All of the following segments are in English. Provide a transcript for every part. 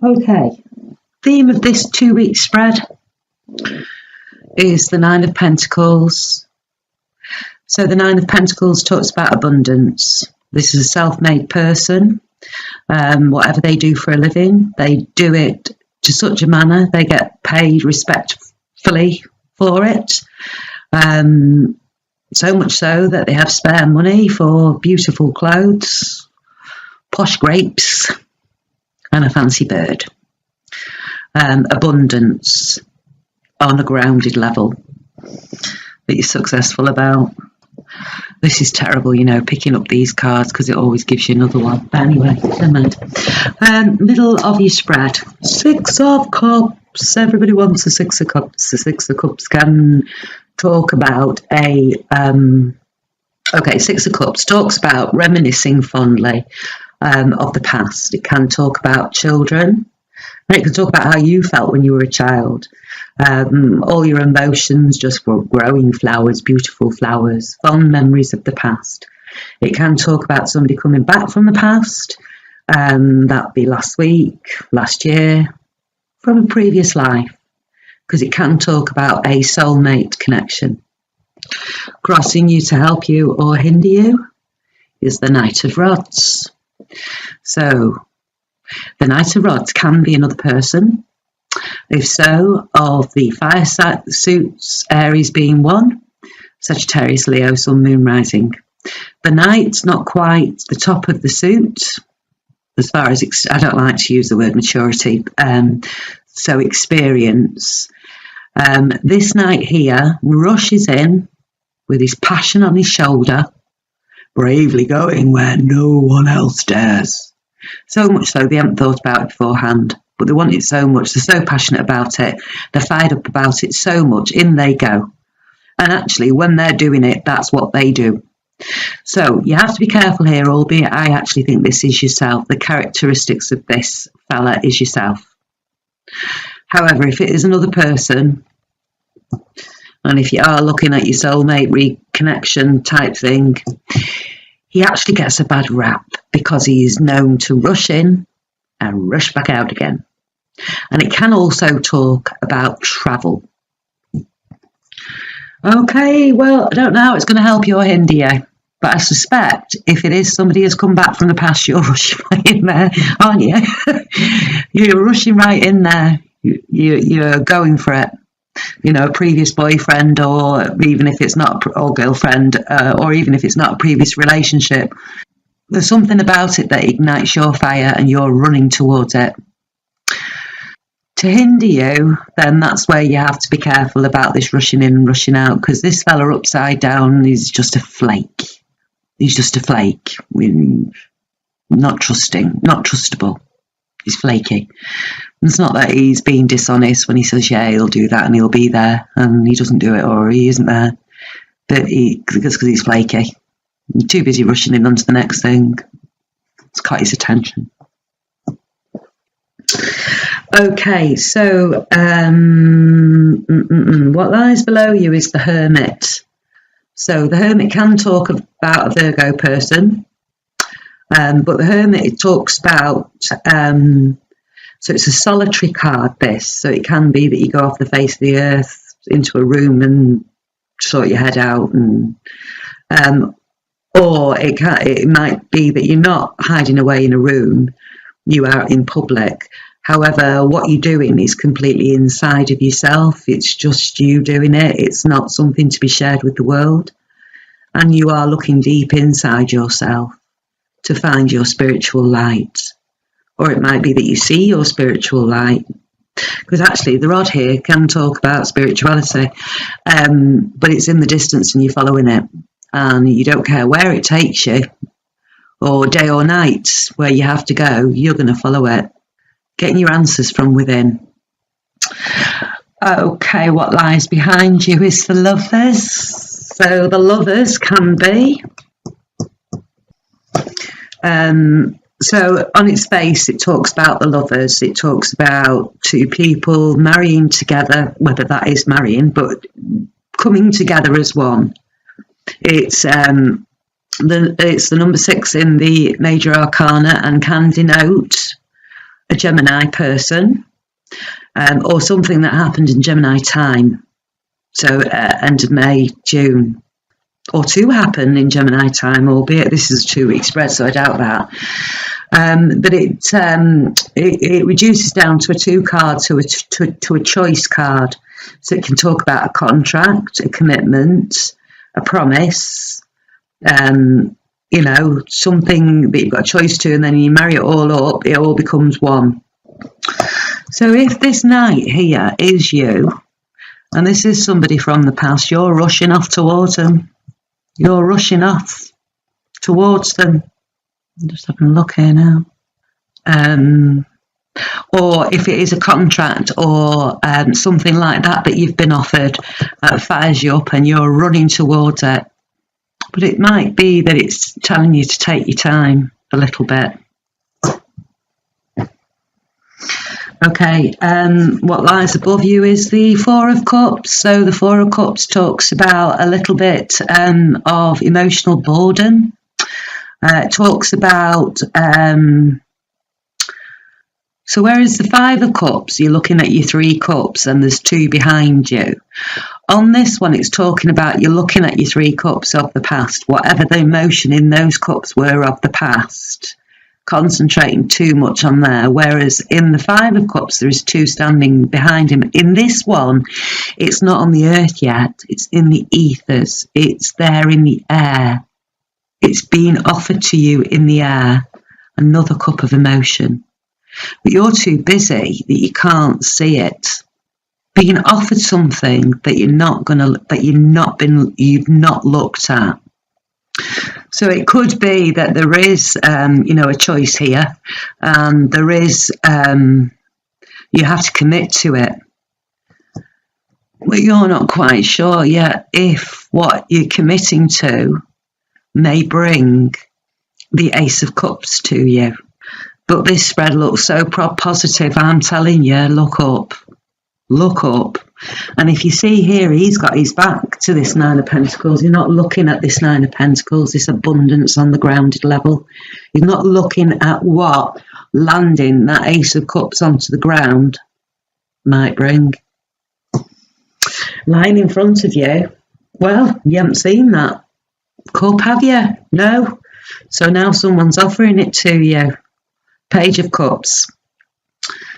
Okay, theme of this 2-week spread is the Nine of Pentacles. So the Nine of Pentacles talks about abundance. This is a self-made person. Whatever they do for a living, they do it to such a manner they get paid respectfully for it. So much so that they have spare money for beautiful clothes, posh grapes, and a fancy bird. Abundance on a grounded level that you're successful about. This is terrible, picking up these cards because it always gives you another one. But anyway, never mind. Middle of your spread. 6 of Cups. Everybody wants a 6 of Cups. The 6 of Cups can talk about Six of Cups talks about reminiscing fondly of the past. It can talk about children. And it can talk about how you felt when you were a child. All your emotions, just were growing flowers, beautiful flowers, fond memories of the past. It can talk about somebody coming back from the past. That'd be last week, last year, from a previous life. Because it can talk about a soulmate connection. Crossing you to help you or hinder you is the Knight of Rods. So, the Knight of Rods can be another person. If so, of the fire suits, Aries being one, Sagittarius, Leo, Sun, Moon, Rising. The Knight's not quite the top of the suit, as far as, I don't like to use the word maturity, so experience. This Knight here rushes in with his passion on his shoulder, bravely going where no one else dares. So much so they haven't thought about it beforehand, but they want it so much, they're so passionate about it, they're fired up about it so much, in they go. And actually, when they're doing it, that's what they do. So you have to be careful here, albeit I actually think this is yourself. The characteristics of this fella is yourself. However, if it is another person, and if you are looking at your soulmate reconnection type thing, he actually gets a bad rap because he is known to rush in and rush back out again. And it can also talk about travel. Okay, well, I don't know how it's going to help you or hinder you, but I suspect if it is somebody who's come back from the past, you're rushing right in there, aren't you? You're rushing right in there. You're going for it. A previous boyfriend, or even if it's not, or girlfriend, or even if it's not a previous relationship. There's something about it that ignites your fire and you're running towards it. To hinder you, then that's where you have to be careful about this rushing in and rushing out, because this fella upside down is just a flake. He's just a flake. Not trusting, not trustable. He's flaky. It's not that he's being dishonest when he says, yeah, he'll do that and he'll be there, and he doesn't do it or he isn't there. But because he's flaky. He's too busy rushing in onto the next thing. It's caught his attention. Okay, so what lies below you is the Hermit. So the Hermit can talk about a Virgo person, but the Hermit, it talks about, so it's a solitary card, this. So it can be that you go off the face of the earth into a room and sort your head out, and or it might be that you're not hiding away in a room, you are in public. However, what you're doing is completely inside of yourself. It's just you doing it. It's not something to be shared with the world. And you are looking deep inside yourself to find your spiritual light. Or it might be that you see your spiritual light. Because actually, the rod here can talk about spirituality, but it's in the distance and you're following it. And you don't care where it takes you, or day or night, where you have to go, you're going to follow it. Getting your answers from within. Okay, what lies behind you is the Lovers. So the Lovers can be... So on its face, it talks about the Lovers. It talks about two people marrying together, whether that is marrying, but coming together as one. It's the number 6 in the Major Arcana and can denote a Gemini person, or something that happened in Gemini time. So end of May, June, or two happen in Gemini time, albeit this is a 2-week spread, so I doubt that. But it reduces down to a 2 card, to a choice card. So it can talk about a contract, a commitment, a promise, you know, something that you've got a choice to, and then you marry it all up, it all becomes one. So if this Knight here is you, and this is somebody from the past, you're rushing off towards them. You're rushing off towards them. I'm just having a look here now. Or if it is a contract or something like that that you've been offered, fires you up and you're running towards it. But it might be that it's telling you to take your time a little bit. Okay, what lies above you is the 4 of Cups. So the 4 of Cups talks about a little bit of emotional boredom. It talks about, so whereas the 5 of Cups, you're looking at your 3 cups and there's 2 behind you. On this one, it's talking about you're looking at your 3 cups of the past, whatever the emotion in those cups were of the past, concentrating too much on there. Whereas in the 5 of Cups, there is 2 standing behind him. In this one, it's not on the earth yet. It's in the ethers. It's there in the air. It's being offered to you in the air. Another cup of emotion. But you're too busy that you can't see it. Being offered something that you've not looked at. So it could be that there is, a choice here, and there is, you have to commit to it. But you're not quite sure yet if what you're committing to may bring the Ace of Cups to you. But this spread looks so positive. I'm telling you, look up. Look up. And if you see here, he's got his back to this 9 of Pentacles. You're not looking at this 9 of Pentacles, this abundance on the grounded level. You're not looking at what landing that Ace of Cups onto the ground might bring. Lying in front of you, well, you haven't seen that cup, have you? No. So now someone's offering it to you. Page of Cups.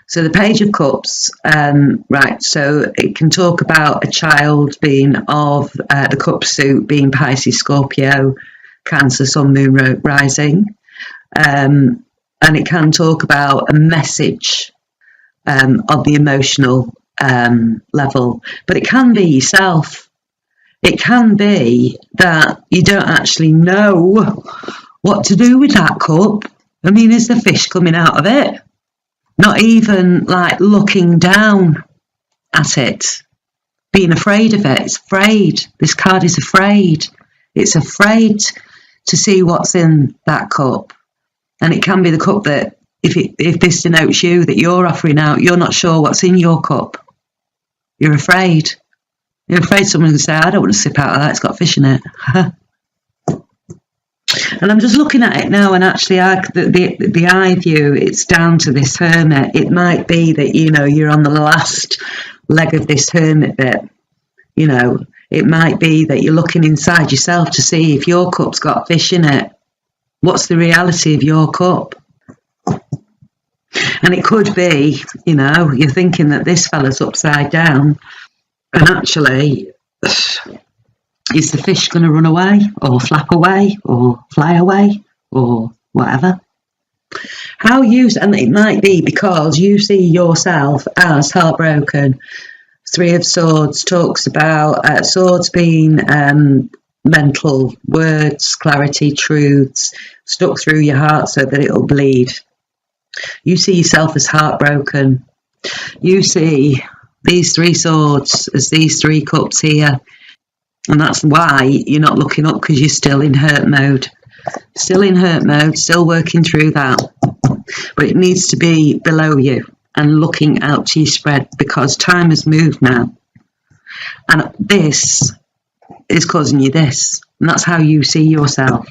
So the Page of Cups, right, so it can talk about a child being of the cup suit, being Pisces, Scorpio, Cancer, Sun, Moon, Rising. And it can talk about a message of the emotional level. But it can be yourself. It can be that you don't actually know what to do with that cup. I mean, is the fish coming out of it? Not even like looking down at it, being afraid of it. It's afraid. This card is afraid. It's afraid to see what's in that cup. And it can be the cup that, if this denotes you, that you're offering out, you're not sure what's in your cup. You're afraid. You're afraid someone's going to say, I don't want to sip out of that, it's got fish in it. And I'm just looking at it now, and actually the eye view, it's down to this hermit. It might be that, you're on the last leg of this hermit bit. It might be that you're looking inside yourself to see if your cup's got fish in it. What's the reality of your cup? And it could be, you're thinking that this fella's upside down, and actually, is the fish going to run away or flap away or fly away or whatever? And it might be because you see yourself as heartbroken. 3 of Swords talks about swords being mental words, clarity, truths stuck through your heart so that it'll bleed. You see yourself as heartbroken. You see these 3 swords as these 3 cups here. And that's why you're not looking up, because you're still in hurt mode. Still in hurt mode, still working through that. But it needs to be below you and looking out to your spread, because time has moved now. And this is causing you this. And that's how you see yourself.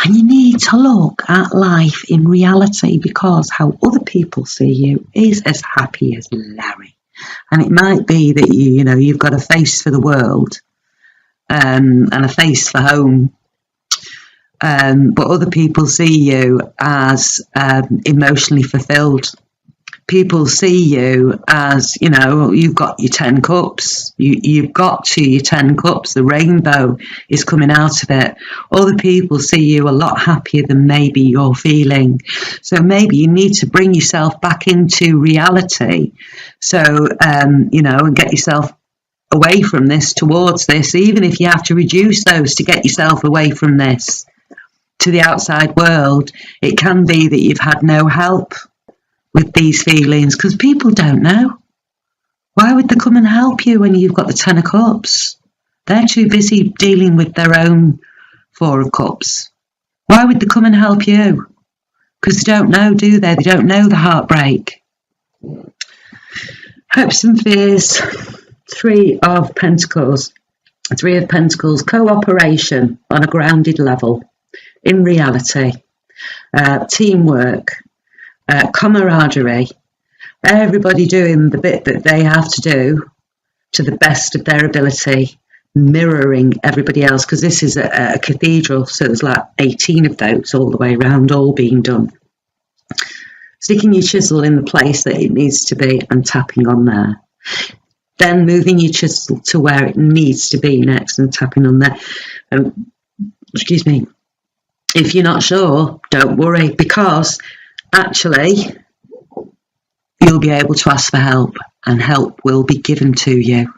And you need to look at life in reality, because how other people see you is as happy as Larry. And it might be that you've got a face for the world, and a face for home. But other people see you as emotionally fulfilled. People see you as, you've got your 10 cups. You've got your 10 cups. The rainbow is coming out of it. Other people see you a lot happier than maybe you're feeling. So maybe you need to bring yourself back into reality. So, and get yourself away from this towards this, even if you have to reduce those to get yourself away from this to the outside world. It can be that you've had no help with these feelings, because people don't know. Why would they come and help you when you've got the 10 of cups? They're too busy dealing with their own 4 of cups. Why would they come and help you? Because they don't know, do they? They don't know the heartbreak. Hopes and fears. 3 of Pentacles. 3 of Pentacles. Cooperation on a grounded level. In reality. Teamwork. Camaraderie, everybody doing the bit that they have to do to the best of their ability, mirroring everybody else, because this is a cathedral, so there's like 18 of those all the way around, all being done. Sticking your chisel in the place that it needs to be and tapping on there. Then moving your chisel to where it needs to be next and tapping on there. Excuse me. If you're not sure, don't worry, because actually, you'll be able to ask for help, and help will be given to you.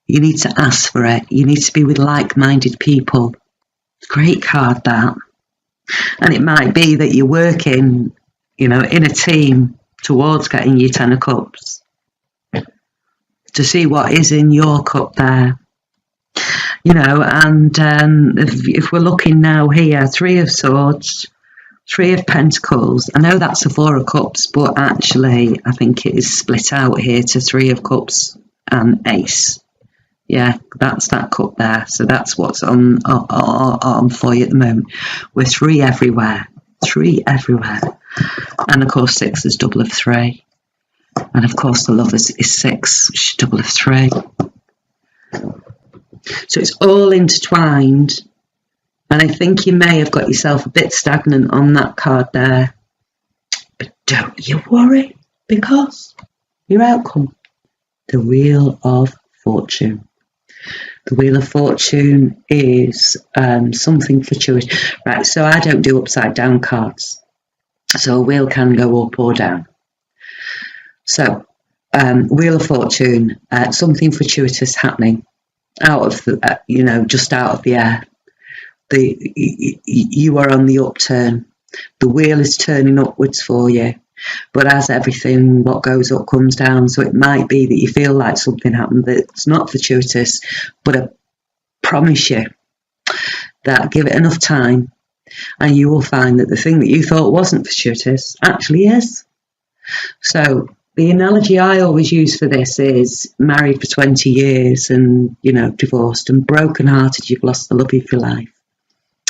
You need to ask for it. You need to be with like-minded people. Great card, that. And it might be that you're working, in a team towards getting your 10 of cups. To see what is in your cup there. And if we're looking now here, 3 of Swords, 3 of Pentacles. I know that's a 4 of Cups, but actually I think it is split out here to 3 of Cups and Ace. Yeah, that's that cup there. So that's what's on for you at the moment. We're 3 everywhere. 3 everywhere. And of course 6 is double of 3. And of course the Lovers is 6, which is double of 3. So it's all intertwined. And I think you may have got yourself a bit stagnant on that card there. But don't you worry, because your outcome, the Wheel of Fortune. The Wheel of Fortune is something fortuitous. Right, so I don't do upside down cards. So a wheel can go up or down. So, Wheel of Fortune, something fortuitous happening out of the, just out of the air. You are on the upturn. The wheel is turning upwards for you. But as everything, what goes up comes down. So it might be that you feel like something happened that's not fortuitous. But I promise you that give it enough time and you will find that the thing that you thought wasn't fortuitous actually is. So the analogy I always use for this is married for 20 years and, divorced and broken-hearted, you've lost the love of your life.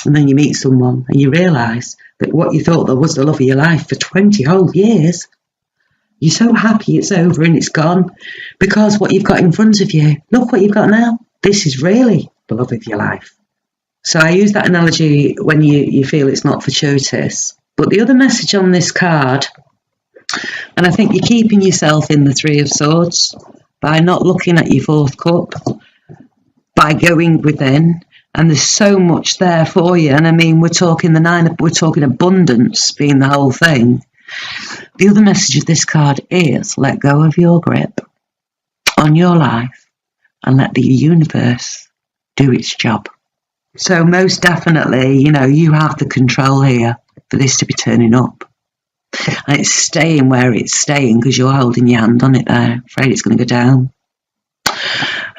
And then you meet someone and you realise that what you thought that was the love of your life for 20 whole years, you're so happy it's over and it's gone, because what you've got in front of you, look what you've got now. This is really the love of your life. So I use that analogy when you feel it's not fortuitous. But the other message on this card, and I think you're keeping yourself in the 3 of Swords by not looking at your 4th cup, by going within. And there's so much there for you. And I mean, we're talking we're talking abundance being the whole thing. The other message of this card is let go of your grip on your life and let the universe do its job. So most definitely, you have the control here for this to be turning up. And it's staying where it's staying because you're holding your hand on it there. I'm afraid it's going to go down.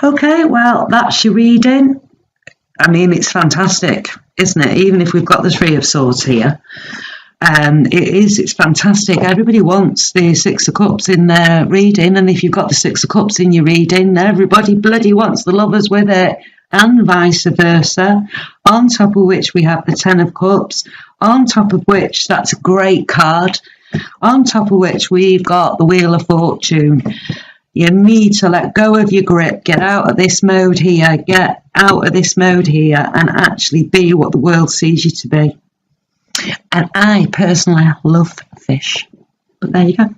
Okay, well, that's your reading. I mean, it's fantastic, isn't it? Even if we've got the 3 of Swords here, it's fantastic. Everybody wants the 6 of Cups in their reading, and if you've got the 6 of Cups in your reading, everybody bloody wants the Lovers with it. and vice versa, on top of which we have the Ten of Cups, on top of which, that's a great card, on top of which we've got the Wheel of Fortune. You need to let go of your grip, get out of this mode here, get out of this mode here, and actually be what the world sees you to be. And I personally love fish. But there you go.